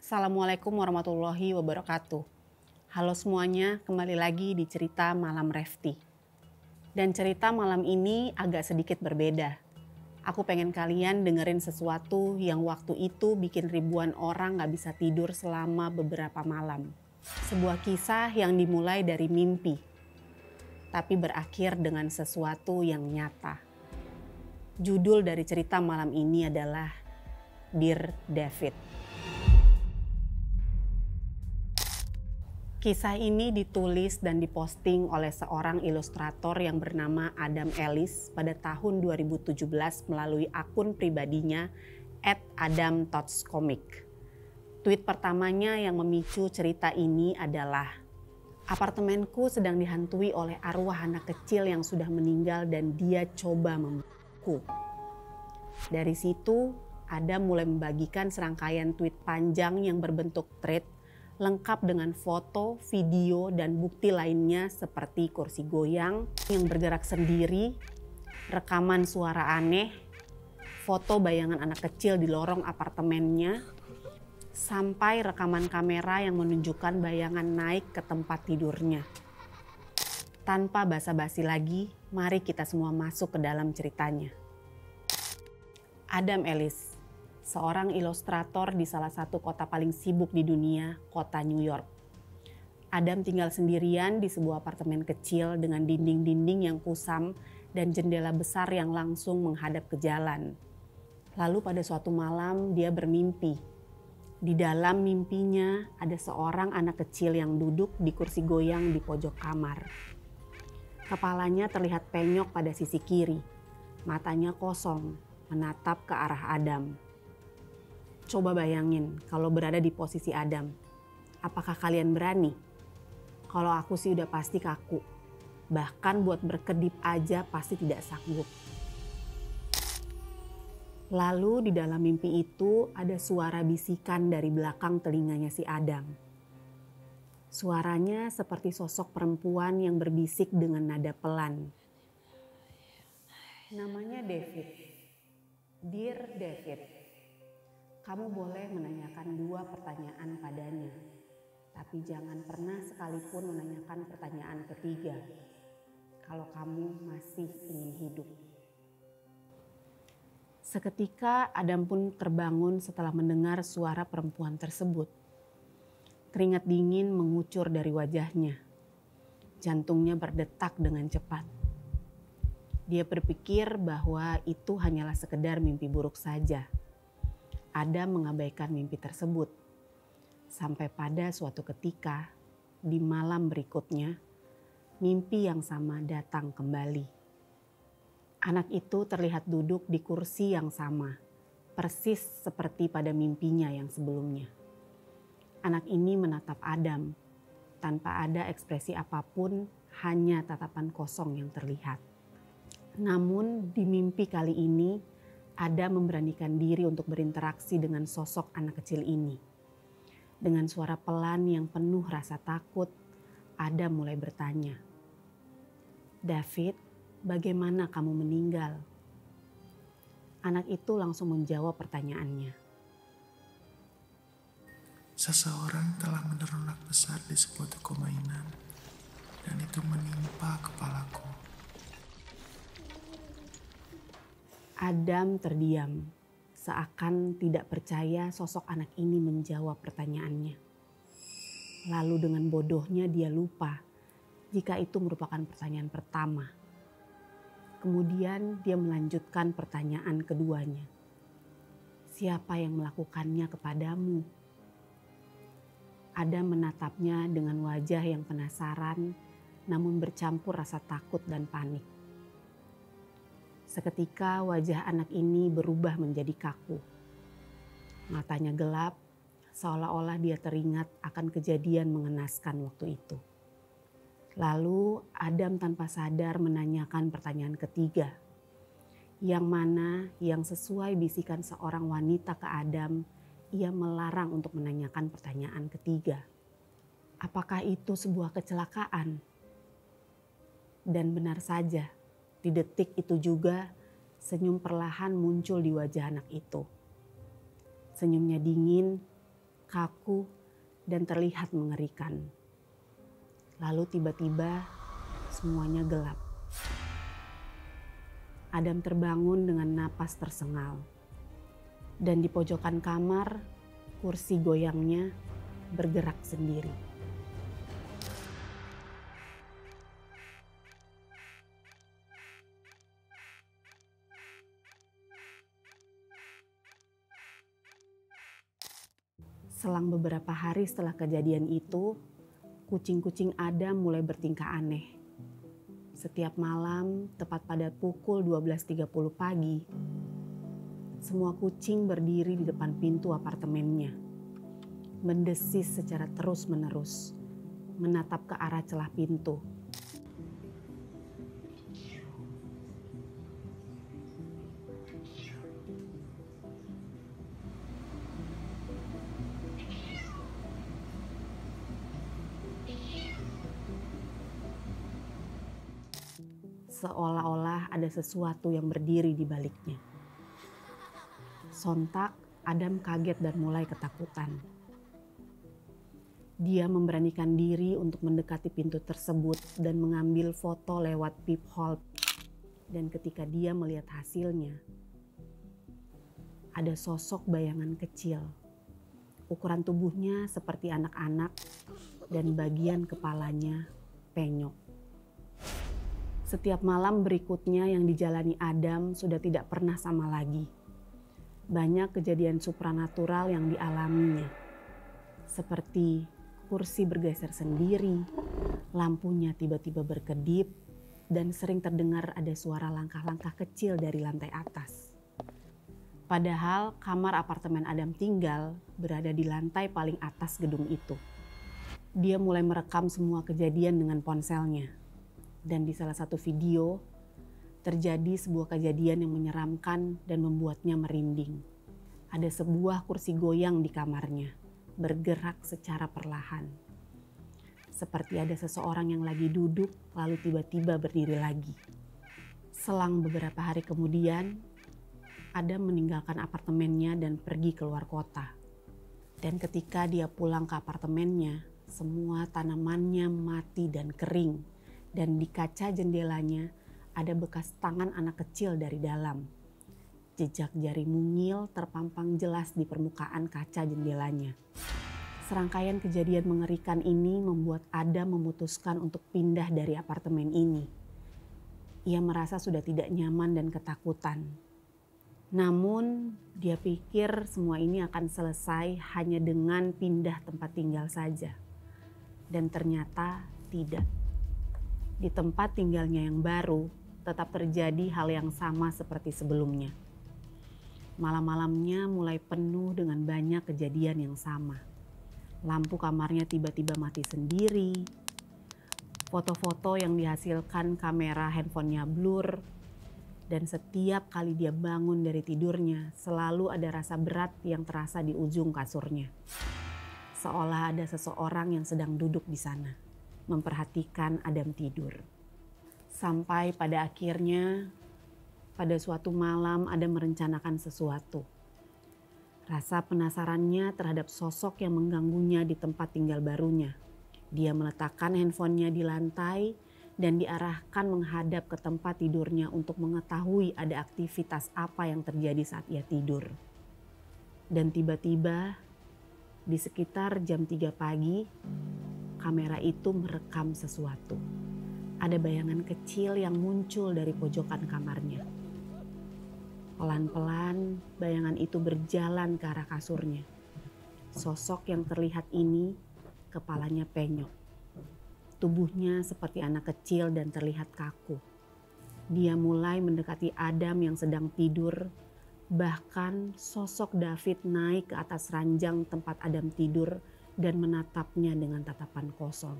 Assalamualaikum warahmatullahi wabarakatuh. Halo semuanya, kembali lagi di cerita Malam Refti. Dan cerita malam ini agak sedikit berbeda. Aku pengen kalian dengerin sesuatu yang waktu itu bikin ribuan orang gak bisa tidur selama beberapa malam. Sebuah kisah yang dimulai dari mimpi, tapi berakhir dengan sesuatu yang nyata. Judul dari cerita malam ini adalah Dear David. Kisah ini ditulis dan diposting oleh seorang ilustrator yang bernama Adam Ellis pada tahun 2017 melalui akun pribadinya @adam_tots_comic. Tweet pertamanya yang memicu cerita ini adalah, "Apartemenku sedang dihantui oleh arwah anak kecil yang sudah meninggal dan dia coba membunuhku." Dari situ, Adam mulai membagikan serangkaian tweet panjang yang berbentuk thread lengkap dengan foto, video, dan bukti lainnya seperti kursi goyang yang bergerak sendiri, rekaman suara aneh, foto bayangan anak kecil di lorong apartemennya, sampai rekaman kamera yang menunjukkan bayangan naik ke tempat tidurnya. Tanpa basa-basi lagi, mari kita semua masuk ke dalam ceritanya. Adam Ellis, seorang ilustrator di salah satu kota paling sibuk di dunia, kota New York. Adam tinggal sendirian di sebuah apartemen kecil dengan dinding-dinding yang kusam dan jendela besar yang langsung menghadap ke jalan. Lalu pada suatu malam dia bermimpi. Di dalam mimpinya ada seorang anak kecil yang duduk di kursi goyang di pojok kamar. Kepalanya terlihat penyok pada sisi kiri, matanya kosong, menatap ke arah Adam. Coba bayangin kalau berada di posisi Adam. Apakah kalian berani? Kalau aku sih udah pasti kaku. Bahkan buat berkedip aja pasti tidak sanggup. Lalu di dalam mimpi itu ada suara bisikan dari belakang telinganya si Adam. Suaranya seperti sosok perempuan yang berbisik dengan nada pelan. Namanya David. Dear David. Kamu boleh menanyakan 2 pertanyaan padanya, tapi jangan pernah sekalipun menanyakan pertanyaan ketiga. Kalau kamu masih ingin hidup. Seketika Adam pun terbangun setelah mendengar suara perempuan tersebut. Keringat dingin mengucur dari wajahnya. Jantungnya berdetak dengan cepat. Dia berpikir bahwa itu hanyalah sekedar mimpi buruk saja. Adam mengabaikan mimpi tersebut. Sampai pada suatu ketika, di malam berikutnya, mimpi yang sama datang kembali. Anak itu terlihat duduk di kursi yang sama, persis seperti pada mimpinya yang sebelumnya. Anak ini menatap Adam, tanpa ada ekspresi apapun, hanya tatapan kosong yang terlihat. Namun di mimpi kali ini, Adam memberanikan diri untuk berinteraksi dengan sosok anak kecil ini. Dengan suara pelan yang penuh rasa takut, Adam mulai bertanya, "David, bagaimana kamu meninggal?" Anak itu langsung menjawab pertanyaannya. Seseorang telah meneronak besar di sebuah toko mainan, dan itu menimpa kepalaku. Adam terdiam, seakan tidak percaya sosok anak ini menjawab pertanyaannya. Lalu dengan bodohnya dia lupa jika itu merupakan pertanyaan pertama. Kemudian dia melanjutkan pertanyaan keduanya. "Siapa yang melakukannya kepadamu?" Adam menatapnya dengan wajah yang penasaran, namun bercampur rasa takut dan panik. Seketika wajah anak ini berubah menjadi kaku. Matanya gelap, seolah-olah dia teringat akan kejadian mengenaskan waktu itu. Lalu Adam tanpa sadar menanyakan pertanyaan ketiga. Yang mana yang sesuai bisikan seorang wanita ke Adam, ia melarang untuk menanyakan pertanyaan ketiga. Apakah itu sebuah kecelakaan? Dan benar saja. Di detik itu juga, senyum perlahan muncul di wajah anak itu. Senyumnya dingin, kaku, dan terlihat mengerikan. Lalu tiba-tiba semuanya gelap. Adam terbangun dengan napas tersengal. Dan di pojokan kamar, kursi goyangnya bergerak sendiri. Selang beberapa hari setelah kejadian itu, kucing-kucing Adam mulai bertingkah aneh. Setiap malam, tepat pada pukul 12.30 pagi, semua kucing berdiri di depan pintu apartemennya, mendesis secara terus-menerus, menatap ke arah celah pintu. Seolah-olah ada sesuatu yang berdiri di baliknya. Sontak, Adam kaget dan mulai ketakutan. Dia memberanikan diri untuk mendekati pintu tersebut dan mengambil foto lewat peephole. Dan ketika dia melihat hasilnya, ada sosok bayangan kecil. Ukuran tubuhnya seperti anak-anak dan bagian kepalanya penyok. Setiap malam berikutnya yang dijalani Adam sudah tidak pernah sama lagi. Banyak kejadian supranatural yang dialaminya. Seperti kursi bergeser sendiri, lampunya tiba-tiba berkedip, dan sering terdengar ada suara langkah-langkah kecil dari lantai atas. Padahal kamar apartemen Adam tinggal berada di lantai paling atas gedung itu. Dia mulai merekam semua kejadian dengan ponselnya. Dan di salah satu video, terjadi sebuah kejadian yang menyeramkan dan membuatnya merinding. Ada sebuah kursi goyang di kamarnya, bergerak secara perlahan. Seperti ada seseorang yang lagi duduk, lalu tiba-tiba berdiri lagi. Selang beberapa hari kemudian, Adam meninggalkan apartemennya dan pergi keluar kota. Dan ketika dia pulang ke apartemennya, semua tanamannya mati dan kering. Dan di kaca jendelanya ada bekas tangan anak kecil dari dalam. Jejak jari mungil terpampang jelas di permukaan kaca jendelanya. Serangkaian kejadian mengerikan ini membuat Adam memutuskan untuk pindah dari apartemen ini. Ia merasa sudah tidak nyaman dan ketakutan. Namun dia pikir semua ini akan selesai hanya dengan pindah tempat tinggal saja. Dan ternyata tidak. Di tempat tinggalnya yang baru, tetap terjadi hal yang sama seperti sebelumnya. Malam-malamnya mulai penuh dengan banyak kejadian yang sama. Lampu kamarnya tiba-tiba mati sendiri. Foto-foto yang dihasilkan kamera handphonenya blur. Dan setiap kali dia bangun dari tidurnya, selalu ada rasa berat yang terasa di ujung kasurnya. Seolah ada seseorang yang sedang duduk di sana, memperhatikan Adam tidur. Sampai pada akhirnya, pada suatu malam Adam merencanakan sesuatu. Rasa penasarannya terhadap sosok yang mengganggunya di tempat tinggal barunya. Dia meletakkan handphonenya di lantai dan diarahkan menghadap ke tempat tidurnya untuk mengetahui ada aktivitas apa yang terjadi saat ia tidur. Dan tiba-tiba di sekitar jam 3 pagi, kamera itu merekam sesuatu. Ada bayangan kecil yang muncul dari pojokan kamarnya. Pelan-pelan bayangan itu berjalan ke arah kasurnya. Sosok yang terlihat ini kepalanya penyok. Tubuhnya seperti anak kecil dan terlihat kaku. Dia mulai mendekati Adam yang sedang tidur. Bahkan sosok David naik ke atas ranjang tempat Adam tidur dan menatapnya dengan tatapan kosong.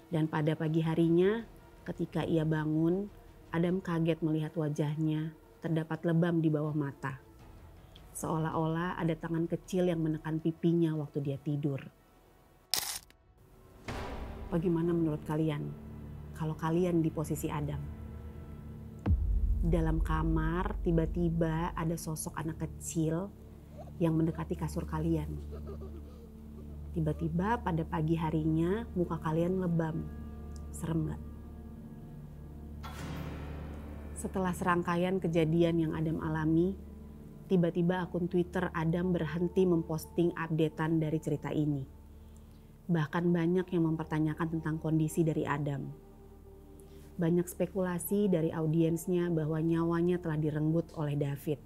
Dan pada pagi harinya, ketika ia bangun, Adam kaget melihat wajahnya terdapat lebam di bawah mata. Seolah-olah ada tangan kecil yang menekan pipinya waktu dia tidur. Bagaimana menurut kalian kalau kalian di posisi Adam? Dalam kamar tiba-tiba ada sosok anak kecil yang mendekati kasur kalian. Tiba-tiba pada pagi harinya muka kalian lebam. Serem gak? Setelah serangkaian kejadian yang Adam alami, tiba-tiba akun Twitter Adam berhenti memposting updatean dari cerita ini. Bahkan banyak yang mempertanyakan tentang kondisi dari Adam. Banyak spekulasi dari audiensnya bahwa nyawanya telah direnggut oleh David.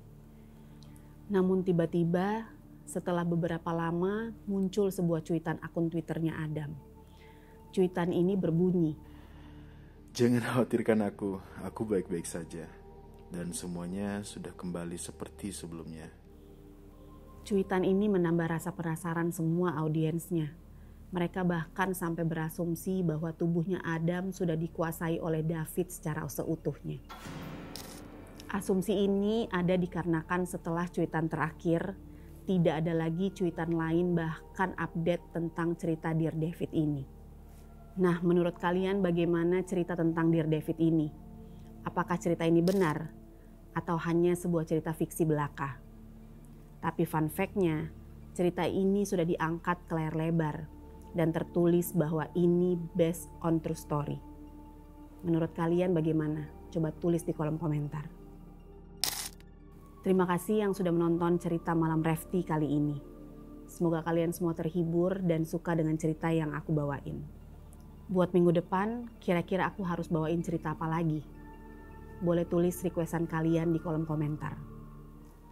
Namun tiba-tiba setelah beberapa lama muncul sebuah cuitan akun Twitternya Adam. Cuitan ini berbunyi, "Jangan khawatirkan aku baik-baik saja. Dan semuanya sudah kembali seperti sebelumnya." Cuitan ini menambah rasa penasaran semua audiensnya. Mereka bahkan sampai berasumsi bahwa tubuhnya Adam sudah dikuasai oleh David secara seutuhnya. Asumsi ini ada dikarenakan setelah cuitan terakhir, tidak ada lagi cuitan lain bahkan update tentang cerita Dear David ini. Nah, menurut kalian bagaimana cerita tentang Dear David ini? Apakah cerita ini benar? Atau hanya sebuah cerita fiksi belaka? Tapi fun fact-nya, cerita ini sudah diangkat ke layar lebar dan tertulis bahwa ini based on true story. Menurut kalian bagaimana? Coba tulis di kolom komentar. Terima kasih yang sudah menonton cerita Malam Refti kali ini. Semoga kalian semua terhibur dan suka dengan cerita yang aku bawain. Buat minggu depan, kira-kira aku harus bawain cerita apa lagi? Boleh tulis requestan kalian di kolom komentar.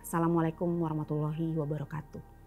Assalamualaikum warahmatullahi wabarakatuh.